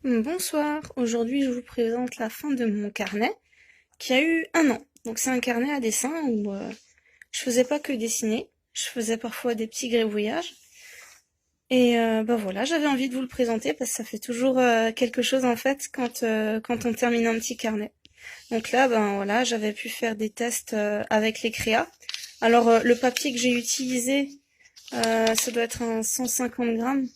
Bonsoir, aujourd'hui je vous présente la fin de mon carnet qui a eu 1 an. Donc c'est un carnet à dessin où je faisais pas que dessiner, je faisais parfois des petits gribouillages. Et bah voilà, j'avais envie de vous le présenter parce que ça fait toujours quelque chose en fait quand on termine un petit carnet. Donc là, ben voilà, j'avais pu faire des tests avec les créas. Alors le papier que j'ai utilisé, ça doit être un 150 grammes.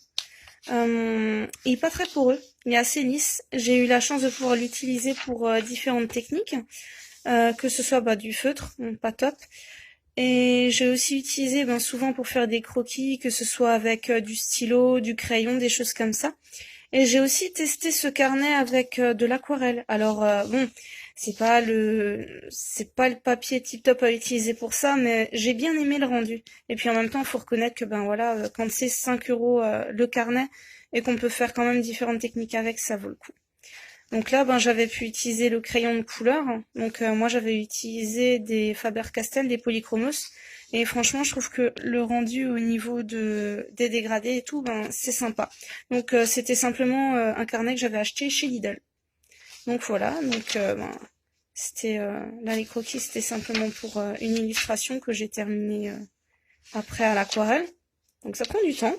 Il est pas très poreux, il est assez lisse. J'ai eu la chance de pouvoir l'utiliser pour différentes techniques, que ce soit du feutre, pas top. Et j'ai aussi utilisé souvent pour faire des croquis, que ce soit avec du stylo, du crayon, des choses comme ça. Et j'ai aussi testé ce carnet avec de l'aquarelle. Alors bon, c'est pas le papier tip top à utiliser pour ça, mais j'ai bien aimé le rendu. Et puis en même temps, il faut reconnaître que quand c'est 5 € le carnet et qu'on peut faire quand même différentes techniques avec, ça vaut le coup. Donc là, j'avais pu utiliser le crayon de couleur. Donc moi, j'avais utilisé des Faber-Castell, des polychromos. Et franchement, je trouve que le rendu au niveau des dégradés et tout, c'est sympa. Donc c'était simplement un carnet que j'avais acheté chez Lidl. Donc voilà, donc c'était là les croquis, c'était simplement pour une illustration que j'ai terminée après à l'aquarelle. Donc ça prend du temps,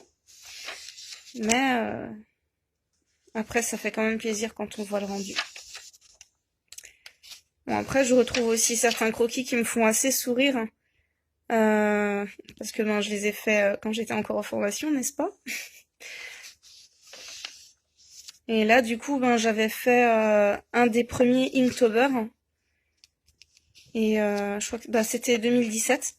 mais après ça fait quand même plaisir quand on voit le rendu. Bon, après je retrouve aussi certains croquis qui me font assez sourire, parce que je les ai faits quand j'étais encore en formation, n'est-ce pas? Et là du coup j'avais fait un des premiers Inktober, et je crois que c'était 2017.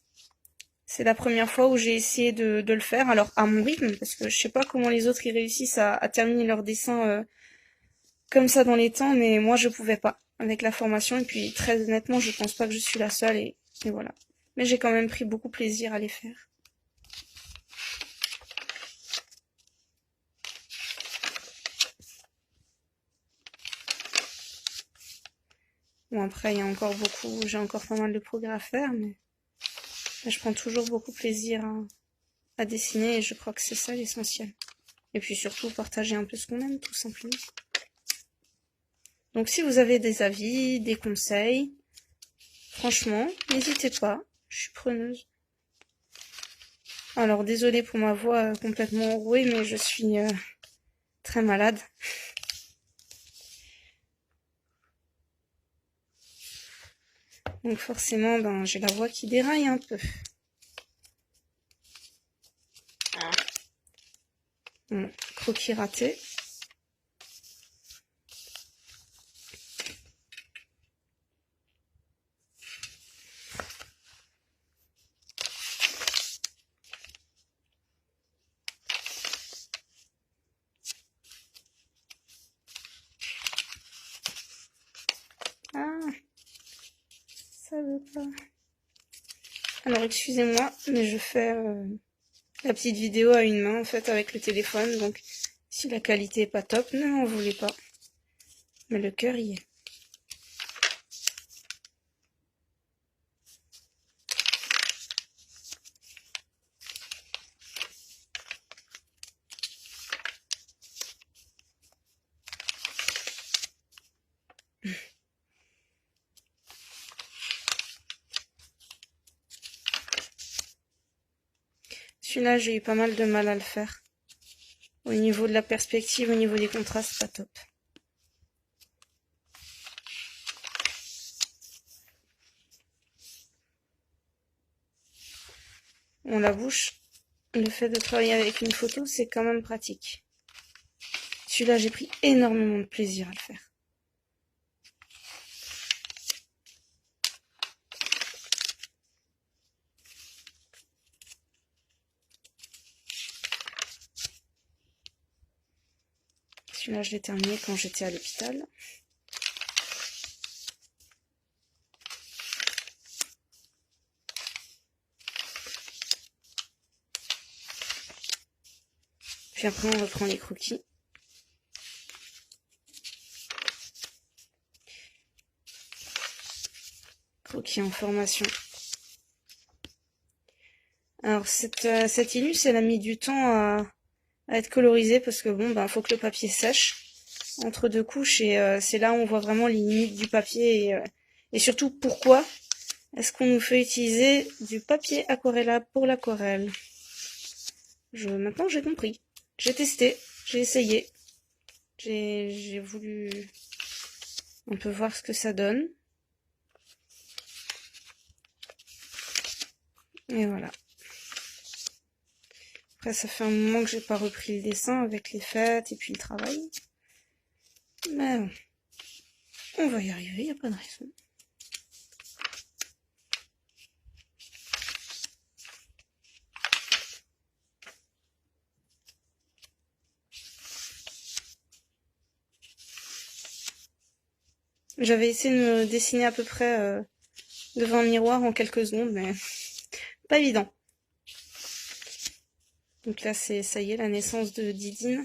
C'est la première fois où j'ai essayé de le faire, alors à mon rythme, parce que je sais pas comment les autres ils réussissent à terminer leur dessin comme ça dans les temps, mais moi je pouvais pas avec la formation, et puis très honnêtement je pense pas que je suis la seule, et voilà. Mais j'ai quand même pris beaucoup plaisir à les faire. Bon après il y a encore j'ai encore pas mal de progrès à faire, mais je prends toujours beaucoup plaisir à dessiner, et je crois que c'est ça l'essentiel. Et puis surtout partager un peu ce qu'on aime, tout simplement. Donc si vous avez des avis, des conseils, franchement, n'hésitez pas, je suis preneuse. Alors désolée pour ma voix complètement enrouée, mais je suis très malade. Donc forcément, j'ai la voix qui déraille un peu. Bon, croquis raté. Ah, ça veut pas. Alors excusez-moi, mais je fais la petite vidéo à une main en fait avec le téléphone, donc si la qualité est pas top, ne m'en voulez pas. Mais le cœur y est. Celui-là, j'ai eu pas mal de mal à le faire. Au niveau de la perspective, au niveau des contrastes, pas top. Bon, la bouche, le fait de travailler avec une photo, c'est quand même pratique. Celui-là, j'ai pris énormément de plaisir à le faire. Celui-là, je l'ai terminé quand j'étais à l'hôpital. Puis après, on reprend les croquis. Croquis en formation. Alors, cette illus, elle a mis du temps à être colorisée parce que faut que le papier sèche. entre deux couches et c'est là où on voit vraiment les limites du papier et surtout pourquoi est-ce qu'on nous fait utiliser du papier aquarellable pour l'aquarelle. Maintenant j'ai compris, j'ai testé, j'ai essayé, j'ai voulu un peu voir ce que ça donne. Et voilà. Après, ça fait un moment que j'ai pas repris le dessin avec les fêtes et puis le travail. Mais bon, on va y arriver, y a pas de raison. J'avais essayé de me dessiner à peu près devant un miroir en quelques secondes, mais pas évident. Donc là, ça y est, la naissance de Didine,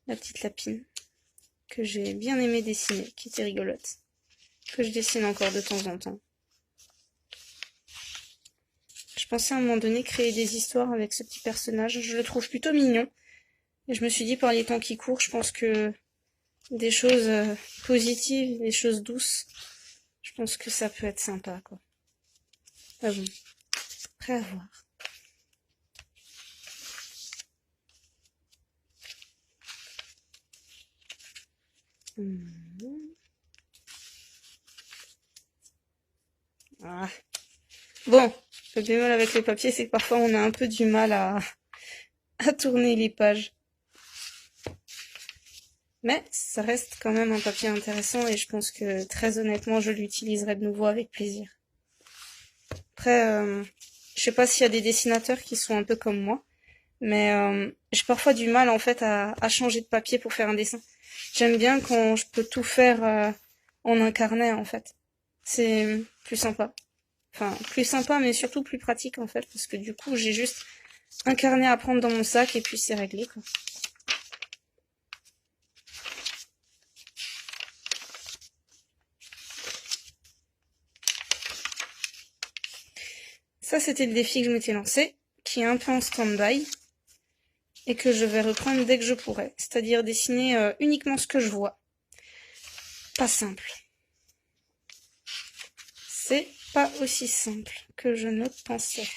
la petite lapine, que j'ai bien aimé dessiner, qui était rigolote, que je dessine encore de temps en temps. Je pensais à un moment donné créer des histoires avec ce petit personnage, je le trouve plutôt mignon, et je me suis dit par les temps qui courent, je pense que des choses positives, des choses douces, je pense que ça peut être sympa, quoi. Ah bon, après à voir. Ah. Bon, le bémol avec le papier, c'est que parfois on a un peu du mal à tourner les pages. Mais ça reste quand même un papier intéressant et je pense que très honnêtement, je l'utiliserai de nouveau avec plaisir. Après, je sais pas s'il y a des dessinateurs qui sont un peu comme moi, mais j'ai parfois du mal en fait à changer de papier pour faire un dessin. J'aime bien quand je peux tout faire en un carnet en fait. C'est plus sympa. Enfin, plus sympa mais surtout plus pratique en fait, parce que du coup j'ai juste un carnet à prendre dans mon sac et puis c'est réglé, quoi. Ça, c'était le défi que je m'étais lancé, qui est un peu en stand-by, et que je vais reprendre dès que je pourrai. C'est-à-dire dessiner uniquement ce que je vois. Pas simple. C'est pas aussi simple que je ne pensais.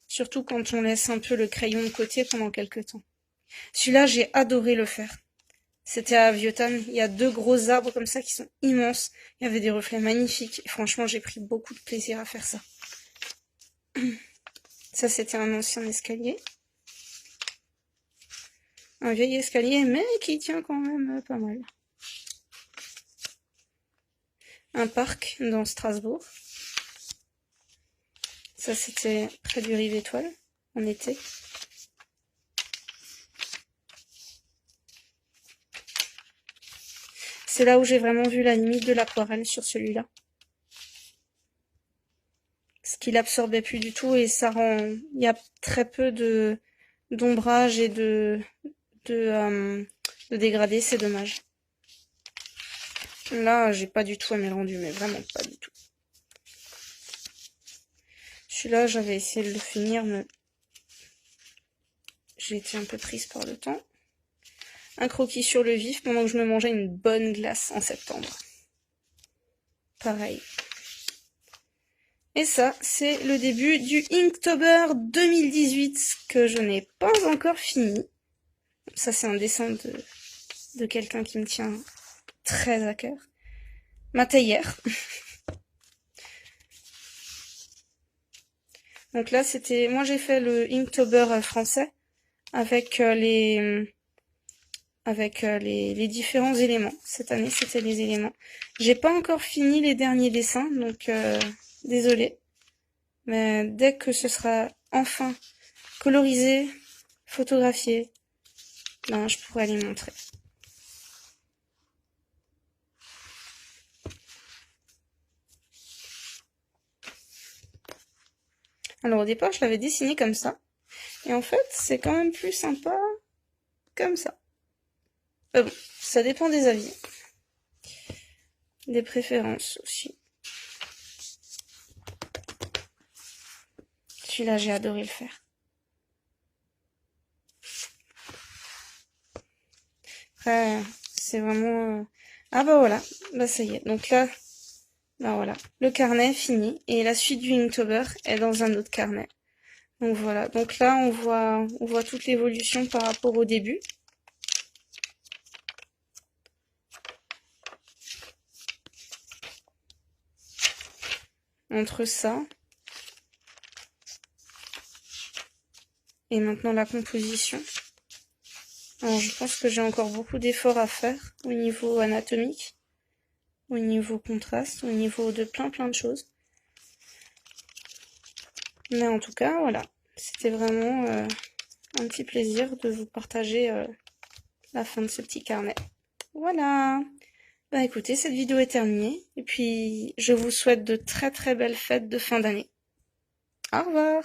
Surtout quand on laisse un peu le crayon de côté pendant quelques temps. Celui-là, j'ai adoré le faire. C'était à Viotan, il y a 2 gros arbres comme ça qui sont immenses. Il y avait des reflets magnifiques. Et franchement, j'ai pris beaucoup de plaisir à faire ça. Ça, c'était un ancien escalier. Un vieil escalier, mais qui tient quand même pas mal. Un parc dans Strasbourg. Ça, c'était près du Rive Étoile, en été. C'est là où j'ai vraiment vu la limite de l'aquarelle sur celui-là. Ce qu'il absorbait plus du tout et ça rend... Il y a très peu d'ombrage et de dégradé, c'est dommage. Là, j'ai pas du tout aimé le rendu, mais vraiment pas du tout. Celui-là, j'avais essayé de le finir, mais j'ai été un peu prise par le temps. Un croquis sur le vif pendant que je me mangeais une bonne glace en septembre. Pareil. Et ça, c'est le début du Inktober 2018 que je n'ai pas encore fini. Ça, c'est un dessin de quelqu'un qui me tient très à cœur. Ma théière. Donc là, c'était... Moi, j'ai fait le Inktober français avec les différents éléments. Cette année, c'était les éléments. J'ai pas encore fini les derniers dessins, donc désolée. Mais dès que ce sera enfin colorisé, photographié, ben, je pourrai les montrer. Alors au départ, je l'avais dessiné comme ça. Et en fait, c'est quand même plus sympa comme ça. Bon, ça dépend des avis. Des préférences aussi. Celui-là, j'ai adoré le faire. Après, C'est vraiment... Ah bah voilà, bah ça y est. Donc là, bah voilà, le carnet est fini. Et la suite du Inktober est dans un autre carnet. Donc voilà, donc là on voit toute l'évolution par rapport au début. Entre ça et maintenant la composition. Alors je pense que j'ai encore beaucoup d'efforts à faire au niveau anatomique, au niveau contraste, au niveau de plein de choses. Mais en tout cas, voilà, c'était vraiment un petit plaisir de vous partager la fin de ce petit carnet. Voilà. Bah écoutez, cette vidéo est terminée. Et puis, je vous souhaite de très belles fêtes de fin d'année. Au revoir.